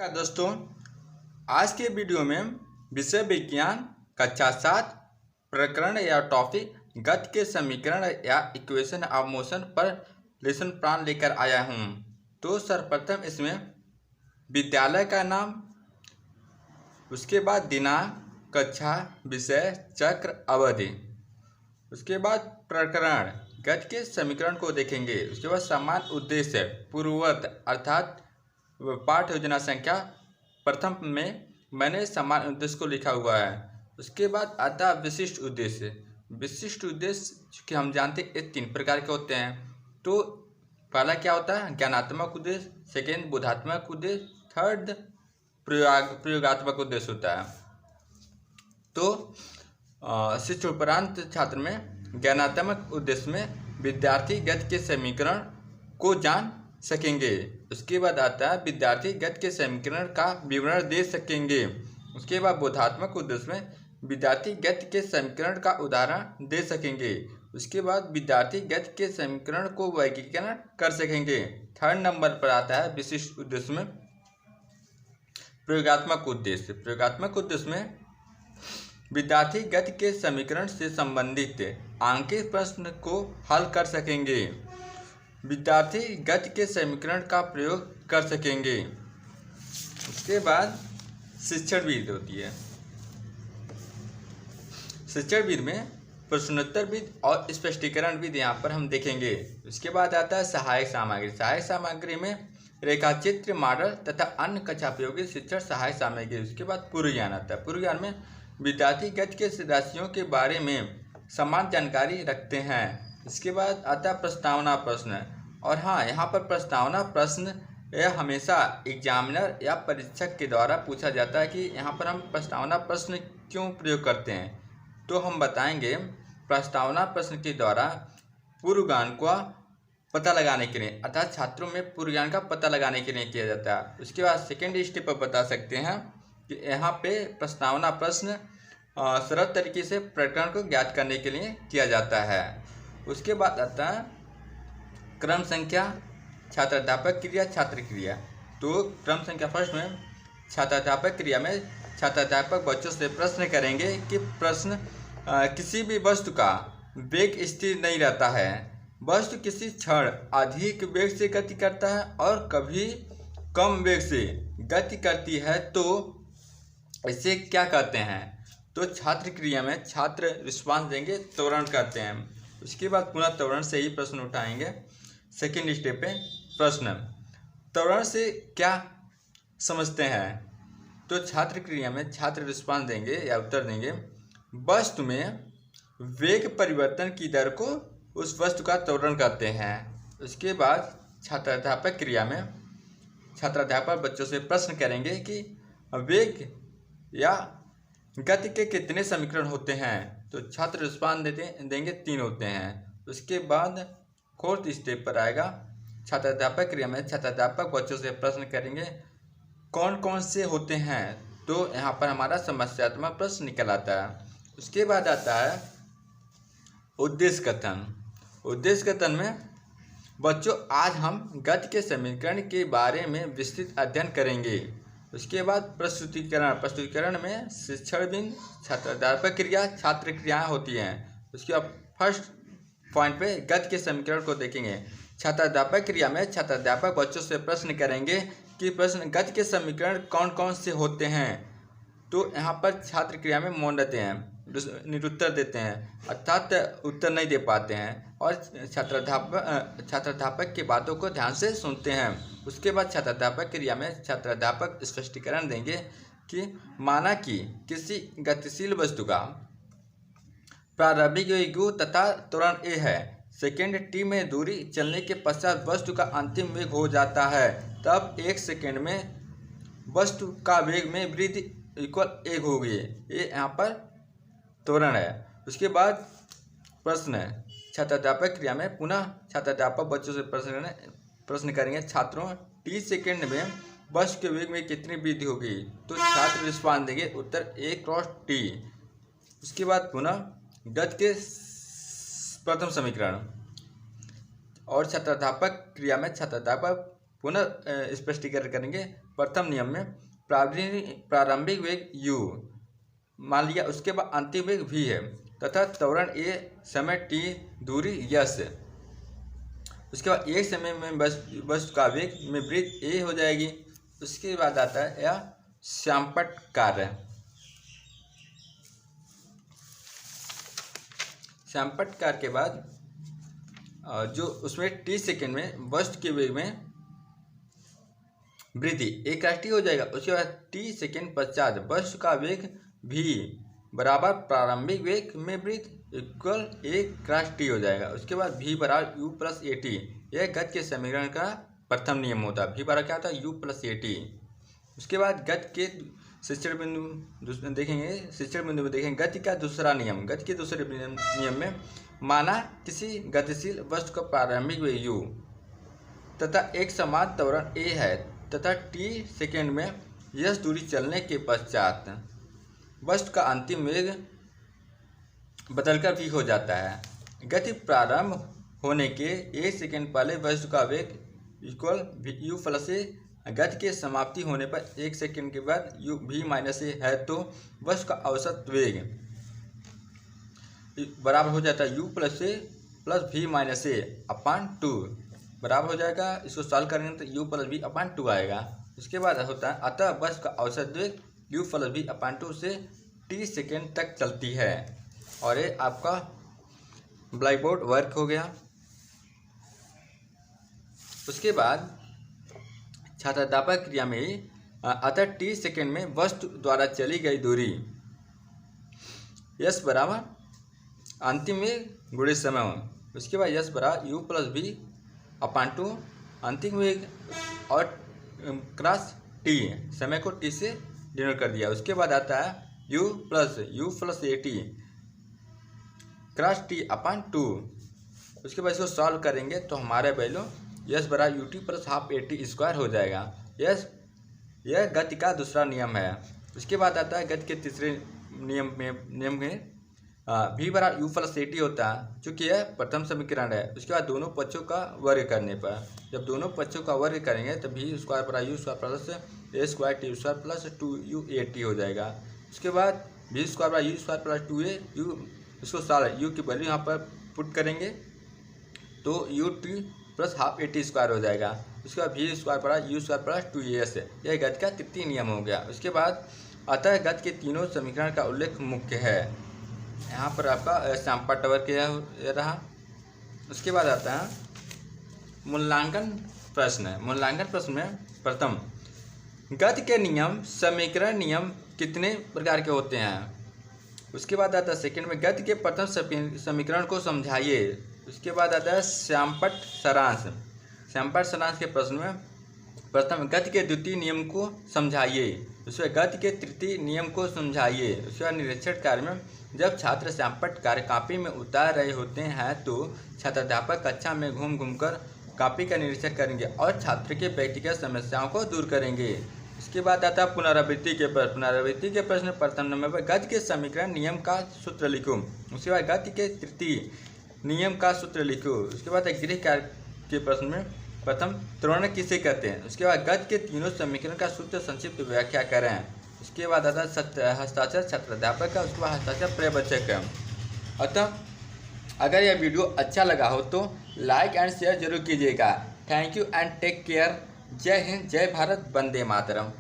दोस्तों, आज के वीडियो में विषय विज्ञान कक्षा 7 प्रकरण या टॉपिक गति के समीकरण या इक्वेशन ऑफ मोशन पर लेसन प्लान लेकर आया हूँ। तो सर्वप्रथम इसमें विद्यालय का नाम, उसके बाद दिनांक, कक्षा, विषय, चक्र, अवधि, उसके बाद प्रकरण गति के समीकरण को देखेंगे। उसके बाद सामान्य उद्देश्य पूर्ववत अर्थात पाठ योजना संख्या प्रथम में मैंने सामान्य उद्देश्य को लिखा हुआ है। उसके बाद आता है विशिष्ट उद्देश्य। विशिष्ट उद्देश्य कि हम जानते हैं तीन प्रकार के होते हैं। तो पहला क्या होता है? ज्ञानात्मक उद्देश्य, सेकेंड बोधात्मक उद्देश्य, थर्ड प्रयोगात्मक उद्देश्य होता है। तो शिक्षा उपरांत छात्र में ज्ञानात्मक उद्देश्य में विद्यार्थी गति के समीकरण को जान सकेंगे। उसके बाद आता है विद्यार्थी गति के समीकरण का विवरण दे सकेंगे। उसके बाद बोधात्मक उद्देश्य में विद्यार्थी गति के समीकरण का उदाहरण दे सकेंगे। उसके बाद विद्यार्थी गति के समीकरण को वर्गीकरण कर सकेंगे। थर्ड नंबर पर आता है विशिष्ट उद्देश्य में प्रयोगात्मक उद्देश्य। प्रयोगात्मक उद्देश्य में विद्यार्थी गति के समीकरण से संबंधित आंकित प्रश्न को हल कर सकेंगे। विद्यार्थी गति के समीकरण का प्रयोग कर सकेंगे। उसके बाद शिक्षण विधि होती है। शिक्षण विधि में प्रश्नोत्तर विधि और स्पष्टीकरण विधि यहाँ पर हम देखेंगे। उसके बाद आता है सहायक सामग्री। सहायक सामग्री में रेखाचित्र, मॉडल तथा अन्य कक्षापयोगी शिक्षण सहायक सामग्री। उसके बाद पूर्व ज्ञान आता है। पूर्व ज्ञान में विद्यार्थी गति के राशियों के बारे में समान जानकारी रखते हैं। इसके बाद आता है प्रस्तावना प्रश्न। और हाँ, यहाँ पर प्रस्तावना प्रश्न यह हमेशा एग्जामिनर या परीक्षक के द्वारा पूछा जाता है कि यहाँ पर हम प्रस्तावना प्रश्न क्यों प्रयोग करते हैं। तो हम बताएंगे प्रस्तावना प्रश्न के द्वारा पूर्व ज्ञान का पता लगाने के लिए अर्थात छात्रों में पूर्व ज्ञान का पता लगाने के लिए किया जाता है। उसके बाद सेकेंड स्टेप पर बता सकते हैं कि यहाँ पे प्रस्तावना प्रश्न सरल तरीके से प्रकरण को ज्ञात करने के लिए किया जाता है। उसके बाद आता है क्रम संख्या, छात्राध्यापक क्रिया, छात्र क्रिया। तो क्रम संख्या फर्स्ट में छात्राध्यापक क्रिया में छात्राध्यापक बच्चों से प्रश्न करेंगे कि प्रश्न किसी भी वस्तु का वेग स्थिर नहीं रहता है। वस्तु किसी क्षण अधिक वेग से गति करता है और कभी कम वेग से गति करती है, तो इसे क्या कहते हैं? तो छात्र क्रिया में छात्र रिस्पांस देंगे, त्वरण करते हैं। उसके बाद पुनः त्वरण से ही प्रश्न उठाएंगे। सेकेंड स्टेप पे प्रश्न त्वरण से क्या समझते हैं? तो छात्र क्रिया में छात्र रिस्पांस देंगे या उत्तर देंगे, वस्तु में वेग परिवर्तन की दर को उस वस्तु का त्वरण कहते हैं। उसके बाद छात्राध्यापक क्रिया में छात्राध्यापक बच्चों से प्रश्न करेंगे कि वेग या गति के कितने समीकरण होते हैं? तो छात्र रिस्पांस देंगे 3 होते हैं। उसके बाद फोर्थ स्टेप पर आएगा छात्राध्यापक क्रिया में छात्राध्यापक बच्चों से प्रश्न करेंगे कौन कौन से होते हैं। तो यहाँ पर हमारा समस्यात्मक प्रश्न निकल आता है। उसके बाद आता है उद्देश्य कथन। उद्देश्य कथन में बच्चों आज हम गति के समीकरण के बारे में विस्तृत अध्ययन करेंगे। उसके बाद प्रस्तुतिकरण। प्रस्तुतिकरण में शिक्षण बिंदु, छात्राध्यापक क्रिया, छात्र क्रियाएँ होती हैं। उसके बाद फर्स्ट पॉइंट पे गति के समीकरण को देखेंगे। छात्राध्यापक क्रिया में छात्राध्यापक बच्चों से प्रश्न करेंगे कि प्रश्न गति के समीकरण कौन कौन से होते हैं। तो यहाँ पर छात्र क्रिया में मौन रहते हैं, निरुत्तर देते हैं अर्थात उत्तर नहीं दे पाते हैं और छात्राध्यापक की बातों को ध्यान से सुनते हैं। उसके बाद छात्राध्यापक क्रिया में छात्राध्यापक स्पष्टीकरण देंगे कि माना कि किसी गतिशील वस्तु का प्रारंभिक वेग u तथा त्वरण a है। सेकेंड t में दूरी चलने के पश्चात वस्तु का अंतिम वेग हो जाता है, तब 1 सेकेंड में वस्तु का वेग में वृद्धि इक्वल 1 होगी। ये यहाँ पर त्वरण है। उसके बाद प्रश्न छात्राध्यापक क्रिया में पुनः छात्राध्यापक बच्चों से प्रश्न करेंगे छात्रों t सेकेंड में वस्तु के वेग में कितनी वृद्धि होगी। तो छात्र रिस्पांस देंगे उत्तर a क्रॉस t। उसके बाद पुनः गति के प्रथम समीकरण और छात्राध्यापक क्रिया में छात्राध्यापक पुनः स्पष्टीकरण करेंगे प्रथम नियम में प्रारंभिक वेग u मान लिया, उसके बाद अंतिम वेग v है तथा त्वरण a, समय t, दूरी s। उसके बाद एक समय में वस्तु का वेग में वृद्धि a हो जाएगी। उसके बाद आता है यह श्यामपट्ट कार्य। श्यामपट्ट कार्य के बाद जो उसमें t सेकेंड में वस्तु के वेग में वृद्धि एक राष्ट्री हो जाएगा। उसके बाद t सेकेंड पश्चात वस्तु का वेग v बराबर प्रारंभिक वेग में वृद्धि इक्वल एक राष्ट्री हो जाएगा। उसके बाद v बराबर u प्लस at, यह गति के समीकरण का प्रथम नियम होता है। v बराबर क्या होता है? u plus at। उसके बाद गति के शिक्षण बिंदु देखेंगे, शिक्षण बिंदु में देखेंगे गति का दूसरा नियम। गति के दूसरे नियम में माना किसी गतिशील वस्तु का प्रारंभिक वेग u तथा एक समान त्वरण a है तथा t सेकेंड में s दूरी चलने के पश्चात वस्तु का अंतिम वेग बदलकर v हो जाता है। गति प्रारंभ होने के एक सेकेंड पहले वस्तु का वेग इक्वल u प्लस a, गति के समाप्ति होने पर एक सेकेंड के बाद u v माइनस a है तो वस्तु का औसत वेग बराबर हो जाता है u plus a plus v minus a अपान 2 बराबर हो जाएगा। इसको सॉल्व करेंगे तो u प्लस v अपान 2 आएगा। उसके बाद होता है अतः वस्तु का औसत वेग u प्लस v अपान 2 से t सेकेंड तक चलती है। और ये आपका ब्लैक बोर्ड वर्क हो गया। उसके बाद छात्राध्यापक क्रिया में अतः t सेकेंड में वस्तु द्वारा चली गई दूरी s बराबर अंतिम वेग गुणे समय। उसके बाद s बराबर u प्लस v अपान 2 अंतिम वेग और क्रॉस t, समय को t से डिनोट कर दिया। उसके बाद आता है u plus at cross t अपान 2। उसके बाद इसको सॉल्व करेंगे तो हमारा वैल्यू s बराबर ut plus half at square हो जाएगा। यह गति का दूसरा नियम है। उसके बाद आता है गति के तीसरे नियम में v बराबर u प्लस at होता है, चूँकि यह प्रथम समीकरण है। उसके बाद दोनों पक्षों का वर्ग करने पर, जब दोनों पक्षों का वर्ग करेंगे तो v स्क्वायर बराबर u square plus a square t square plus 2u8 हो जाएगा। उसके बाद v स्क्वायर बराबर u square plus 2a u, इसको सॉल्व u की वैल्यू यहाँ पर पुट करेंगे तो ut plus half at square हो जाएगा। उसके बाद v स्क्वायर बराबर u स्क्वायर प्लस 2as, यह गति का तृतीय नियम हो गया। उसके बाद अतः गति के तीनों समीकरण का उल्लेख मुख्य है। यहाँ पर आपका श्यामपट्ट वर्ग किया रहा। उसके बाद आता है मूल्यांकन प्रश्न। मूल्यांकन प्रश्न में प्रथम गति के नियम समीकरण नियम कितने प्रकार के होते हैं। उसके बाद आता है सेकंड में गति के प्रथम समीकरण को समझाइए। उसके बाद आता है श्यामपट्ट सारांश। श्यामपट्ट सारांश के प्रश्न में प्रथम गति के द्वितीय नियम को समझाइए। उसमें गति के तृतीय नियम को समझाइए। उसके बाद निरीक्षण कार्य में जब छात्र श्यामपट्ट कार्य कॉपी में उतार रहे होते हैं तो छात्राध्यापक कक्षा में घूम घूमकर कॉपी का निरीक्षण करेंगे और छात्र के व्यक्तिगत समस्याओं को दूर करेंगे। इसके बाद आता है पुनरावृत्ति के प्रश्न। पुनरावृत्ति के प्रश्न प्रथम नंबर पर गति के समीकरण नियम का सूत्र लिखो। उसके बाद गति के तृतीय नियम का सूत्र लिखो। उसके बाद गृह कार्य के प्रश्न में प्रथम त्वरण किसे कहते हैं। उसके बाद गति के तीनों समीकरण का सूत्र संक्षिप्त व्याख्या करें। उसके बाद आता है हस्ताक्षर छात्राध्यापक का। उसके बाद हस्ताक्षर पर्यवेक्षक का। अतः अगर यह वीडियो अच्छा लगा हो तो लाइक एंड शेयर जरूर कीजिएगा। Thank you and take care. जय हिंद, जय भारत, वंदे मातरम।